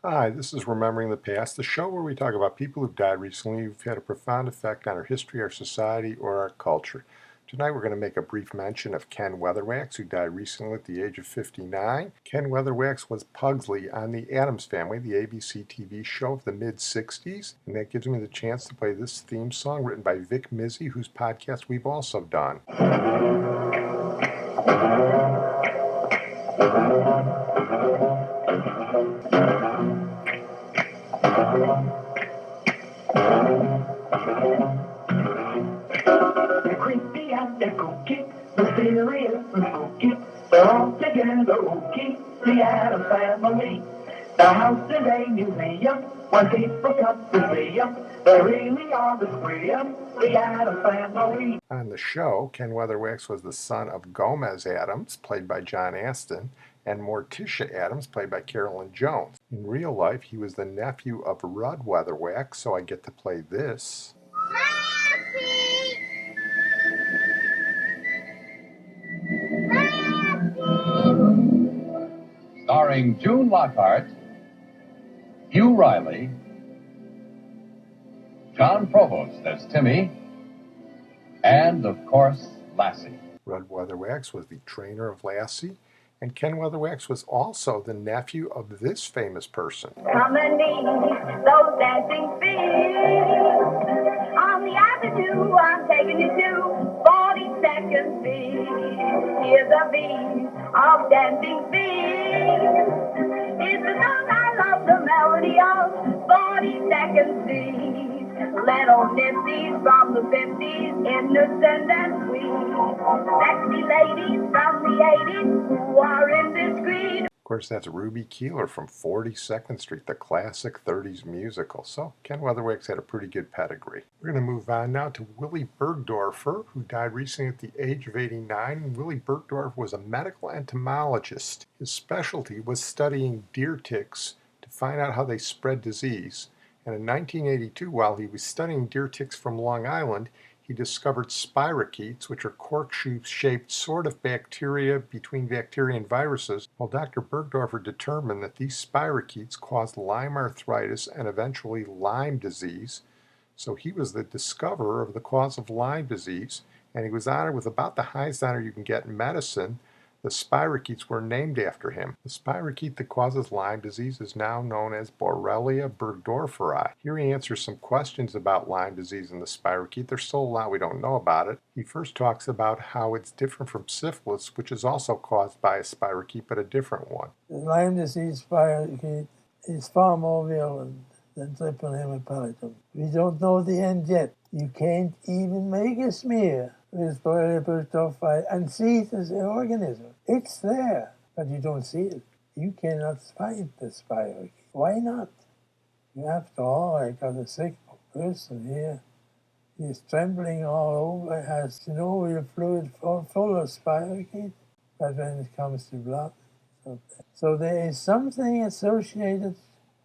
Hi, this is Remembering the Past, the show where we talk about people who've died recently who've had a profound effect on our history, our society, or our culture. Tonight we're going to make a brief mention of Ken Weatherwax, who died recently at the age of 59. Ken Weatherwax was Pugsley on the Addams Family, the ABC TV show of the mid-60s, and that gives me the chance to play this theme song written by Vic Mizzy, whose podcast we've also done. The creepy and the kooky, mysterious and spooky, they're all together ooky, the Addams Family. The house is a museum, when people come to see them, they really are the scream, the Addams Family. On the show, Ken Weatherwax was the son of Gomez Addams, played by John Astin, and Morticia Addams, played by Carolyn Jones. In real life, he was the nephew of Rudd Weatherwax, so I get to play this. Starring June Lockhart, Hugh Riley, John Provost as Timmy, and, of course, Lassie. Rudd Weatherwax was the trainer of Lassie, and Ken Weatherwax was also the nephew of this famous person. Come and meet those dancing feet. On the avenue, I'm taking you to 42nd Street. Here's a beat of dancing feet. It's the song I love, the melody of 42nd Street. Little nifties from the 50s, innocent and sweet. Sexy ladies from the 80s who are indiscreet. Of course, that's Ruby Keeler from 42nd Street, the classic 30s musical. So Ken Weatherwax had a pretty good pedigree. We're going to move on now to Willy Burgdorfer, who died recently at the age of 89. Willy Burgdorfer was a medical entomologist. His specialty was studying deer ticks to find out how they spread disease. And in 1982, while he was studying deer ticks from Long Island, he discovered spirochetes, which are corkscrew-shaped sort of bacteria between bacteria and viruses. Well, Dr. Burgdorfer determined that these spirochetes caused Lyme arthritis and eventually Lyme disease. So he was the discoverer of the cause of Lyme disease, and he was honored with about the highest honor you can get in medicine. The spirochetes were named after him. The spirochete that causes Lyme disease is now known as Borrelia burgdorferi. Here he answers some questions about Lyme disease and the spirochete. There's still a lot we don't know about it. He first talks about how it's different from syphilis, which is also caused by a spirochete, but a different one. The Lyme disease spirochete is far more virulent than Treponema pallidum. We don't know the end yet. You can't even make a smear with Borrelia burgdorferi and see it as an organism. It's there, but you don't see it. You cannot find the spirochete. Why not? You have to, I got a sick person here. He's trembling all over, has synovial fluid full of spirochete, but when it comes to blood. So there is something associated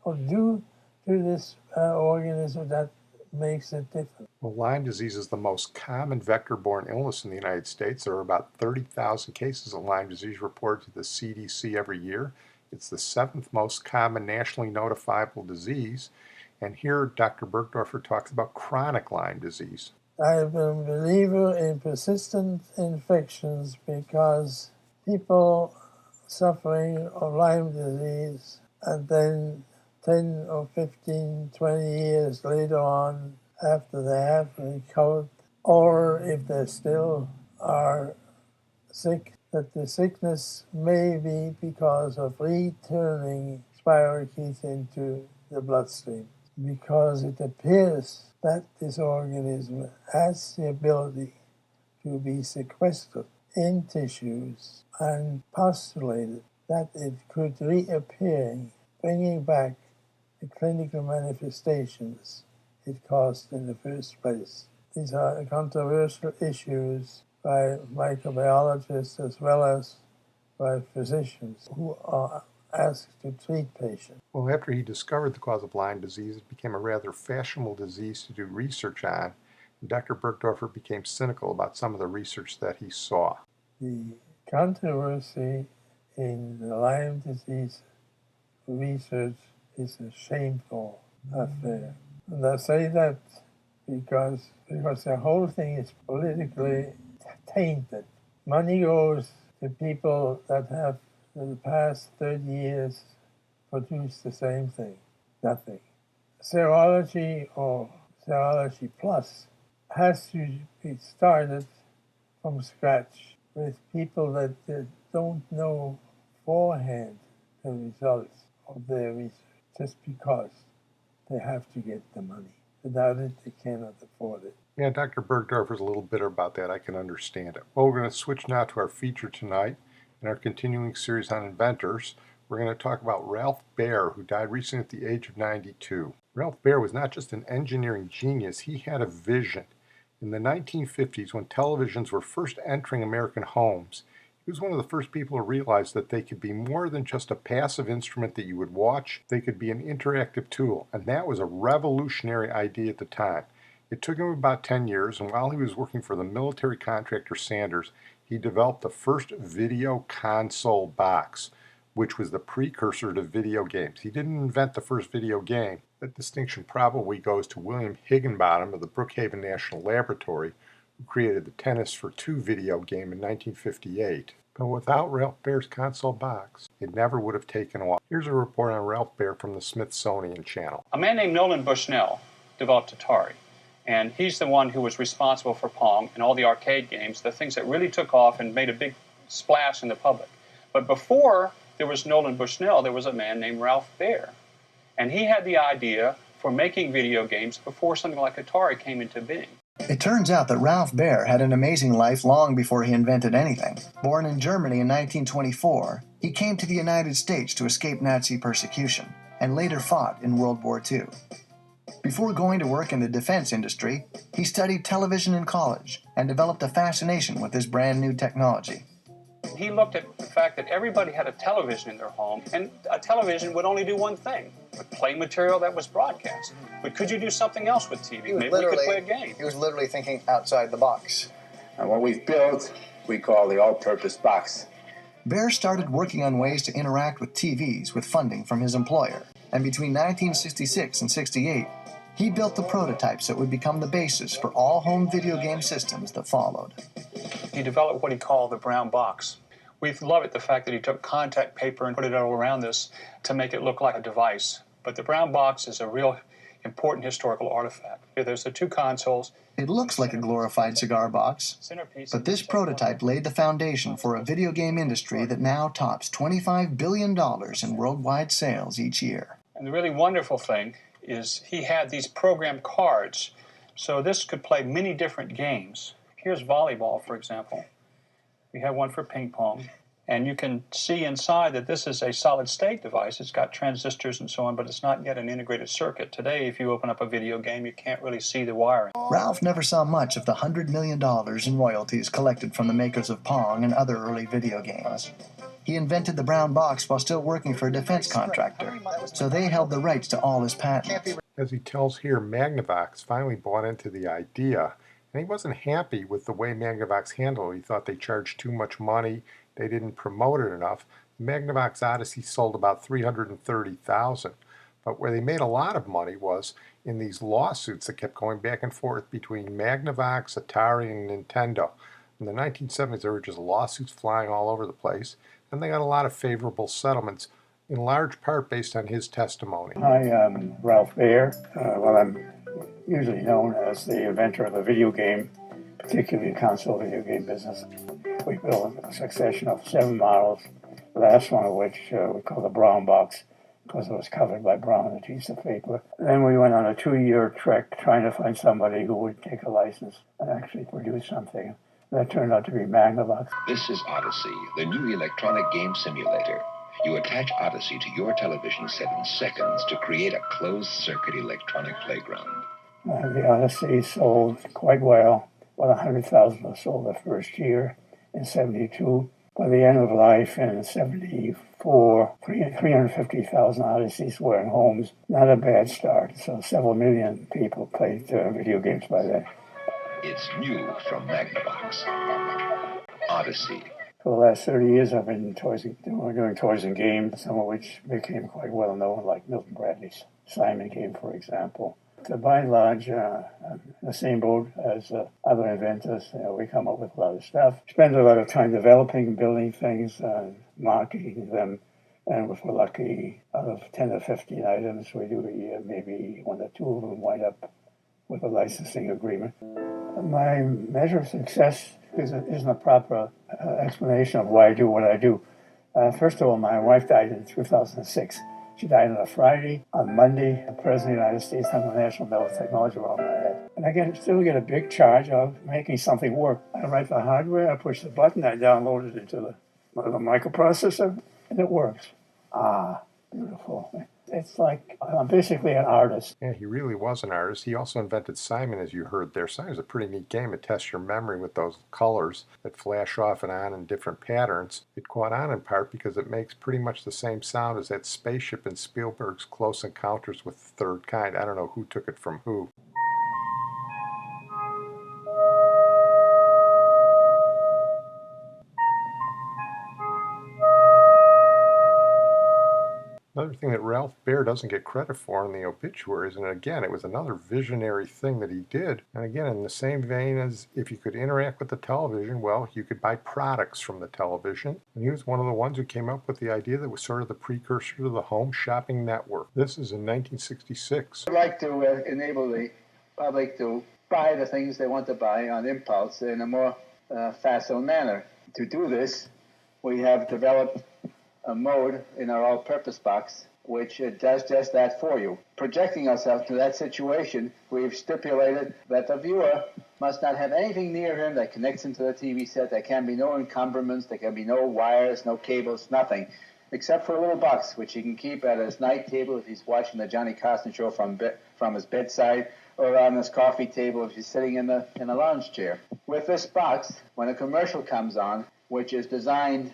or due to this organism that makes it different. Well, Lyme disease is the most common vector-borne illness in the United States. There are about 30,000 cases of Lyme disease reported to the CDC every year. It's the 7th most common nationally notifiable disease. And here, Dr. Burgdorfer talks about chronic Lyme disease. I'm a believer in persistent infections because people suffering of Lyme disease and then 10 or 15, 20 years later on, after they have recovered, or if they still are sick, that the sickness may be because of returning spirochetes into the bloodstream, because it appears that this organism has the ability to be sequestered in tissues and postulated that it could reappear, bringing back the clinical manifestations it caused in the first place. These are controversial issues by microbiologists as well as by physicians who are asked to treat patients. Well, after he discovered the cause of Lyme disease, it became a rather fashionable disease to do research on, and Dr. Burgdorfer became cynical about some of the research that he saw. The controversy in the Lyme disease research is a shameful affair. And I say that because the whole thing is politically tainted. Money goes to people that have, in the past 30 years, produced the same thing, nothing. Serology or Serology Plus has to be started from scratch with people that don't know beforehand the results of their research, just because they have to get the money. Without it, they cannot afford it. Yeah, Dr. Burgdorfer is a little bitter about that. I can understand it. Well, we're going to switch now to our feature tonight in our continuing series on inventors. We're going to talk about Rudolf Baer, who died recently at the age of 92. Rudolf Baer was not just an engineering genius, he had a vision. In the 1950s, when televisions were first entering American homes, he was one of the first people to realize that they could be more than just a passive instrument that you would watch. They could be an interactive tool, and that was a revolutionary idea at the time. It took him about 10 years, and while he was working for the military contractor Sanders, he developed the first video console box, which was the precursor to video games. He didn't invent the first video game. That distinction probably goes to William Higginbottom of the Brookhaven National Laboratory, who created the Tennis for Two video game in 1958. But without Rudolf Baer's console box, it never would have taken off. Here's a report on Rudolf Baer from the Smithsonian Channel. A man named Nolan Bushnell developed Atari, and he's the one who was responsible for Pong and all the arcade games, the things that really took off and made a big splash in the public. But before there was Nolan Bushnell, there was a man named Rudolf Baer. And he had the idea for making video games before something like Atari came into being. It turns out that Rudolf Baer had an amazing life long before he invented anything. Born in Germany in 1924, he came to the United States to escape Nazi persecution, and later fought in World War II. Before going to work in the defense industry, he studied television in college and developed a fascination with this brand new technology. He looked at the fact that everybody had a television in their home, and a television would only do one thing: would play material that was broadcast. But could you do something else with TV? Maybe we could play a game. He was literally thinking outside the box. And what we've built, we call the all-purpose box. Baer started working on ways to interact with TVs with funding from his employer. And between 1966 and 68, he built the prototypes that would become the basis for all home video game systems that followed. He developed what he called the brown box. We love it, the fact that he took contact paper and put it all around this to make it look like a device. But the brown box is a real important historical artifact. Here, there's the two consoles. It looks like a glorified cigar box, but this prototype laid the foundation for a video game industry that now tops $25 billion in worldwide sales each year. And the really wonderful thing is he had these programmed cards, so this could play many different games. Here's volleyball, for example. We have one for ping pong. And you can see inside that this is a solid-state device. It's got transistors and so on, but it's not yet an integrated circuit. Today, if you open up a video game, you can't really see the wiring. Ralph never saw much of the $100 million in royalties collected from the makers of Pong and other early video games. He invented the brown box while still working for a defense contractor, so they held the rights to all his patents. As he tells here, Magnavox finally bought into the idea, and he wasn't happy with the way Magnavox handled it. He thought they charged too much money. They didn't promote it enough. Magnavox Odyssey sold about 330,000. But where they made a lot of money was in these lawsuits that kept going back and forth between Magnavox, Atari, and Nintendo. In the 1970s, there were just lawsuits flying all over the place, and they got a lot of favorable settlements, in large part based on his testimony. Hi, I'm Rudolf Baer. I'm usually known as the inventor of the video game, particularly the console video game business. We built a succession of 7 models, the last one of which we call the brown box because it was covered by brown on a piece of paper. Then we went on a 2-year trek trying to find somebody who would take a license and actually produce something. That turned out to be Magnavox. This is Odyssey, the new electronic game simulator. You attach Odyssey to your television set in seconds to create a closed-circuit electronic playground. The Odyssey sold quite well. About 100,000 was sold the first year in 72. By the end of life in 74, 350,000 Odysseys were in homes. Not a bad start. So several million people played video games by then. It's new from Magnavox. Odyssey, For the last 30 years, I've been doing toys and games, some of which became quite well known, like Milton Bradley's Simon game, for example. By and large, I'm in the same boat as other inventors. We come up with a lot of stuff. Spend a lot of time developing and building things, marketing them. And if we're lucky, out of 10 or 15 items we do a year, maybe 1 or 2 of them wind up with a licensing agreement. My measure of success isn't a proper explanation of why I do what I do. First of all, my wife died in 2006. She died on a Friday. On Monday, the President of the United States hung the National Medal of Technology around my head. And I still get a big charge of making something work. I write the hardware, I push the button, I download it into the microprocessor, and it works. Ah, beautiful. It's like I'm basically an artist. Yeah, he really was an artist. He also invented Simon, as you heard there. Simon's a pretty neat game. It tests your memory with those colors that flash off and on in different patterns. It caught on in part because it makes pretty much the same sound as that spaceship in Spielberg's Close Encounters with the Third Kind. I don't know who took it from who. Another thing that Rudolf Baer doesn't get credit for in the obituaries, and again, it was another visionary thing that he did. And again, in the same vein as if you could interact with the television, well, you could buy products from the television. And he was one of the ones who came up with the idea that was sort of the precursor to the home shopping network. This is in 1966. I'd like to enable the public to buy the things they want to buy on impulse in a more facile manner. To do this, we have developed a mode in our all-purpose box which does just that for you. Projecting ourselves to that situation, we've stipulated that the viewer must not have anything near him that connects into the TV set. There can be no encumbrance, there can be no wires, no cables, nothing, except for a little box which he can keep at his night table if he's watching the Johnny Carson show from his bedside, or on his coffee table if he's sitting in a lounge chair. With this box, when a commercial comes on, which is designed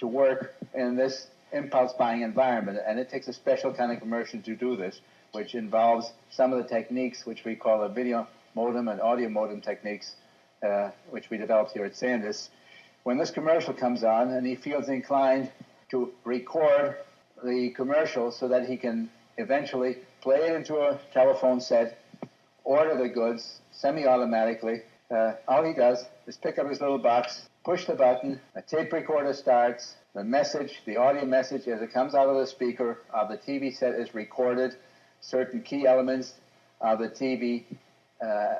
to work in this impulse buying environment, and it takes a special kind of commercial to do this, which involves some of the techniques which we call the video modem and audio modem techniques, which we developed here at Sandus. When this commercial comes on and he feels inclined to record the commercial so that he can eventually play it into a telephone set, order the goods semi-automatically, all he does is pick up his little box, push the button, a tape recorder starts, the audio message as it comes out of the speaker of the TV set is recorded, certain key elements of the TV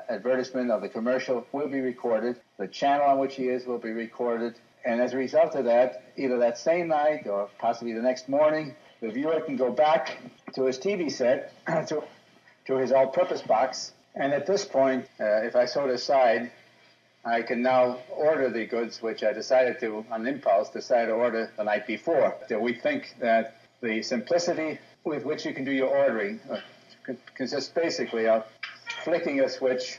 advertisement of the commercial will be recorded, the channel on which he is will be recorded, and as a result of that, either that same night or possibly the next morning, the viewer can go back to his TV set, to his all-purpose box, and at this point, if I so decide, I can now order the goods which I decided to, on impulse, to order the night before. So we think that the simplicity with which you can do your ordering consists basically of flicking a switch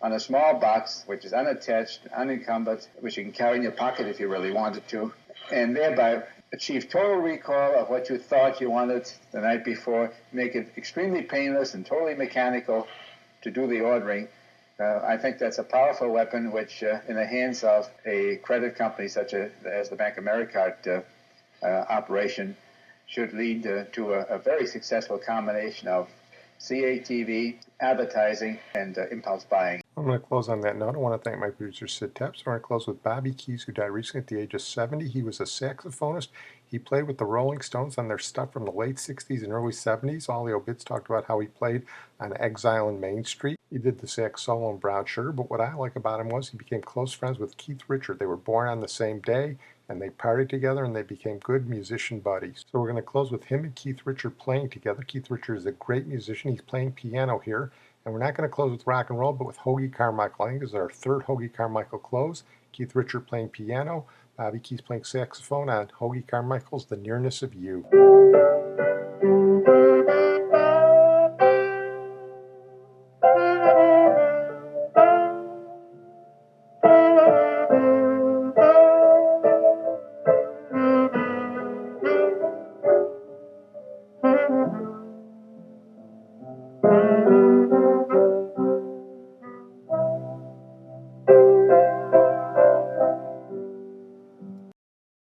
on a small box, which is unattached, unencumbered, which you can carry in your pocket if you really wanted to, and thereby achieve total recall of what you thought you wanted the night before, make it extremely painless and totally mechanical to do the ordering. I think that's a powerful weapon which, in the hands of a credit company such as the Bank of America operation, should lead to a very successful combination of CATV, advertising, and impulse buying. I'm going to close on that note. I want to thank my producer, Sid Tepps. We're going to close with Bobby Keys, who died recently at the age of 70. He was a saxophonist. He played with the Rolling Stones on their stuff from the late 60s and early 70s. All the obits talked about how he played on Exile and Main Street. He did the sax solo in Brown Sugar, but what I like about him was he became close friends with Keith Richards. They were born on the same day, and they partied together, and they became good musician buddies. So we're going to close with him and Keith Richards playing together. Keith Richards is a great musician. He's playing piano here. And we're not going to close with rock and roll, but with Hoagy Carmichael. I think this is our third Hoagy Carmichael close. Keith Richards playing piano, Bobby Keys playing saxophone on Hoagy Carmichael's The Nearness of You.